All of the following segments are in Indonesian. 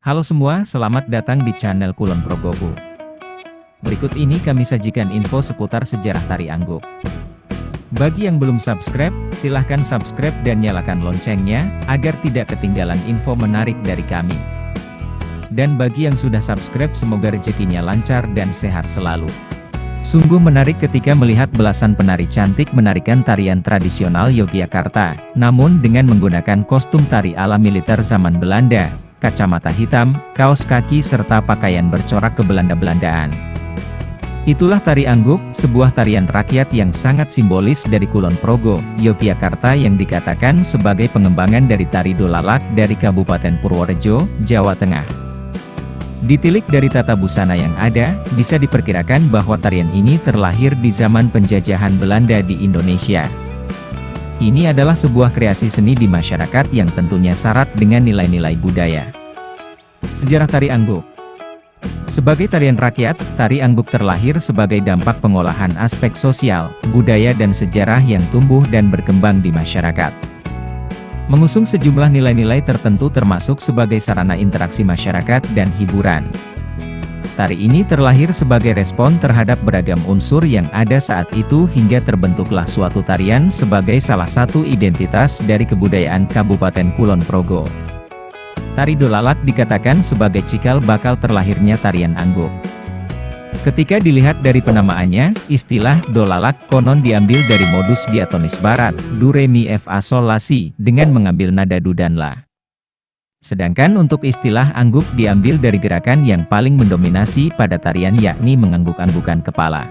Halo semua, selamat datang di channel Kulon Progoku. Berikut ini kami sajikan info seputar sejarah tari angguk. Bagi yang belum subscribe, silahkan subscribe dan nyalakan loncengnya, agar tidak ketinggalan info menarik dari kami. Dan bagi yang sudah subscribe, semoga rezekinya lancar dan sehat selalu. Sungguh menarik ketika melihat belasan penari cantik menarikan tarian tradisional Yogyakarta, namun dengan menggunakan kostum tari ala militer zaman Belanda, kacamata hitam, kaos kaki serta pakaian bercorak kebelanda-belandaan. Itulah tari angguk, sebuah tarian rakyat yang sangat simbolis dari Kulon Progo, Yogyakarta yang dikatakan sebagai pengembangan dari tari dolalak dari Kabupaten Purworejo, Jawa Tengah. Ditilik dari tata busana yang ada, bisa diperkirakan bahwa tarian ini terlahir di zaman penjajahan Belanda di Indonesia. Ini adalah sebuah kreasi seni di masyarakat yang tentunya syarat dengan nilai-nilai budaya. Sejarah tari angguk. Sebagai tarian rakyat, tari angguk terlahir sebagai dampak pengolahan aspek sosial, budaya dan sejarah yang tumbuh dan berkembang di masyarakat. Mengusung sejumlah nilai-nilai tertentu termasuk sebagai sarana interaksi masyarakat dan hiburan. Tari ini terlahir sebagai respon terhadap beragam unsur yang ada saat itu hingga terbentuklah suatu tarian sebagai salah satu identitas dari kebudayaan Kabupaten Kulon Progo. Tari dolalak dikatakan sebagai cikal bakal terlahirnya tarian angguk. Ketika dilihat dari penamaannya, istilah dolalak konon diambil dari modus diatonis barat, do re mi fa sol la si, dengan mengambil nada do dan la. Sedangkan untuk istilah angguk diambil dari gerakan yang paling mendominasi pada tarian yakni mengangguk-anggukan kepala.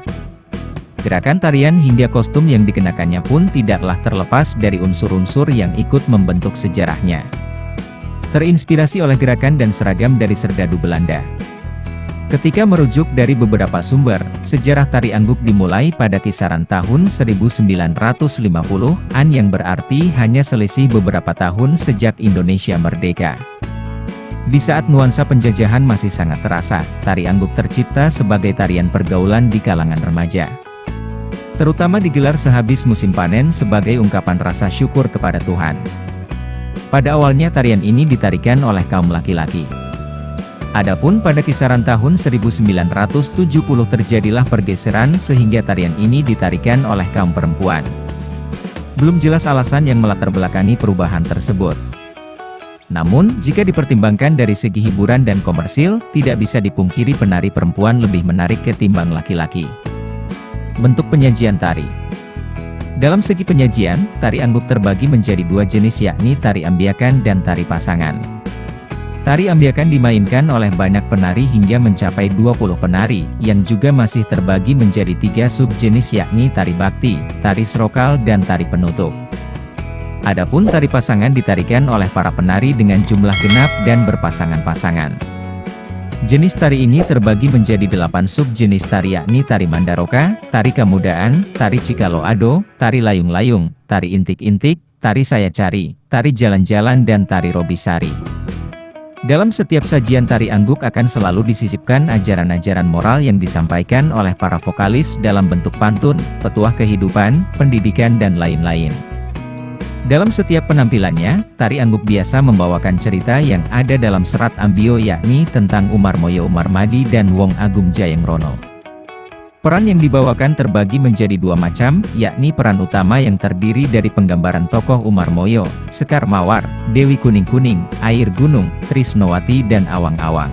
Gerakan tarian hingga kostum yang dikenakannya pun tidaklah terlepas dari unsur-unsur yang ikut membentuk sejarahnya. Terinspirasi oleh gerakan dan seragam dari serdadu Belanda. Ketika merujuk dari beberapa sumber, sejarah tari angguk dimulai pada kisaran tahun 1950-an yang berarti hanya selisih beberapa tahun sejak Indonesia merdeka. Di saat nuansa penjajahan masih sangat terasa, tari angguk tercipta sebagai tarian pergaulan di kalangan remaja. Terutama digelar sehabis musim panen sebagai ungkapan rasa syukur kepada Tuhan. Pada awalnya tarian ini ditarikan oleh kaum laki-laki. Adapun pada kisaran tahun 1970 terjadilah pergeseran sehingga tarian ini ditarikan oleh kaum perempuan. Belum jelas alasan yang melatar belakangi perubahan tersebut. Namun, jika dipertimbangkan dari segi hiburan dan komersil, tidak bisa dipungkiri penari perempuan lebih menarik ketimbang laki-laki. Bentuk penyajian tari. Dalam segi penyajian, tari angguk terbagi menjadi dua jenis yakni tari ambiakan dan tari pasangan. Tari ambiakan dimainkan oleh banyak penari hingga mencapai 20 penari, yang juga masih terbagi menjadi 3 subjenis yakni tari bakti, tari srokal dan tari penutup. Adapun tari pasangan ditarikan oleh para penari dengan jumlah genap dan berpasangan-pasangan. Jenis tari ini terbagi menjadi 8 subjenis tari yakni tari Mandaroka, tari Kamudaan, tari Cikaloado, tari Layung-Layung, tari Intik-Intik, tari Saya Cari, tari Jalan-Jalan dan tari Robisari. Dalam setiap sajian tari angguk akan selalu disisipkan ajaran-ajaran moral yang disampaikan oleh para vokalis dalam bentuk pantun, petuah kehidupan, pendidikan dan lain-lain. Dalam setiap penampilannya, tari angguk biasa membawakan cerita yang ada dalam serat ambio yakni tentang Umarmoyo Umarmadi dan Wong Agung Jayangrono. Peran yang dibawakan terbagi menjadi 2 macam, yakni peran utama yang terdiri dari penggambaran tokoh Umarmoyo, Sekar Mawar, Dewi Kuning-Kuning, Air Gunung, Trisnowati dan Awang-Awang.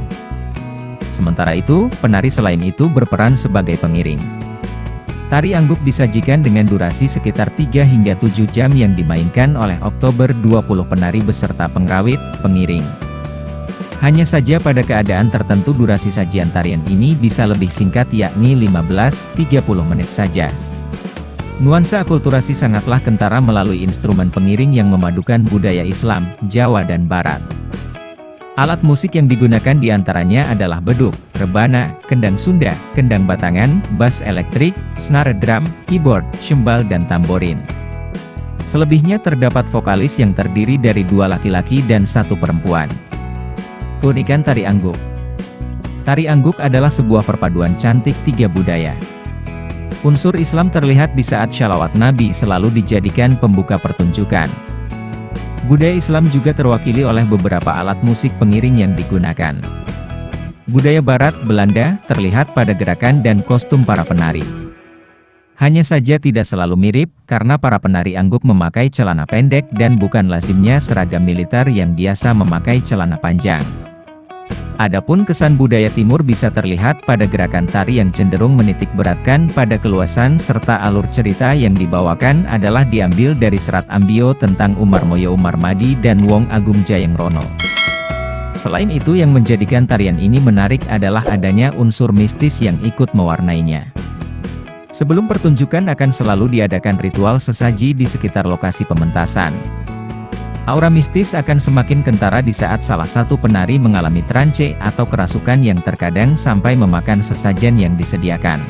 Sementara itu, penari selain itu berperan sebagai pengiring. Tari angguk disajikan dengan durasi sekitar 3 hingga 7 jam yang dimainkan oleh Oktober 20 penari beserta pengrawit, pengiring. Hanya saja pada keadaan tertentu durasi sajian tarian ini bisa lebih singkat yakni 15-30 menit saja. Nuansa akulturasi sangatlah kentara melalui instrumen pengiring yang memadukan budaya Islam, Jawa dan Barat. Alat musik yang digunakan diantaranya adalah beduk, rebana, kendang Sunda, kendang batangan, bass elektrik, snare drum, keyboard, cymbal dan tamborin. Selebihnya terdapat vokalis yang terdiri dari 2 laki-laki dan 1 perempuan. Keunikan tari angguk. Tari angguk adalah sebuah perpaduan cantik 3 budaya. Unsur Islam terlihat di saat shalawat Nabi selalu dijadikan pembuka pertunjukan. Budaya Islam juga terwakili oleh beberapa alat musik pengiring yang digunakan. Budaya Barat, Belanda, terlihat pada gerakan dan kostum para penari. Hanya saja tidak selalu mirip, karena para penari angguk memakai celana pendek dan bukan lazimnya seragam militer yang biasa memakai celana panjang. Adapun kesan budaya Timur bisa terlihat pada gerakan tari yang cenderung menitik beratkan pada keluasan serta alur cerita yang dibawakan adalah diambil dari serat Ambio tentang Umarmoyo Umarmadi dan Wong Agung Jayangrono. Selain itu yang menjadikan tarian ini menarik adalah adanya unsur mistis yang ikut mewarnainya. Sebelum pertunjukan akan selalu diadakan ritual sesaji di sekitar lokasi pementasan. Aura mistis akan semakin kentara di saat salah satu penari mengalami trance atau kerasukan yang terkadang sampai memakan sesajen yang disediakan.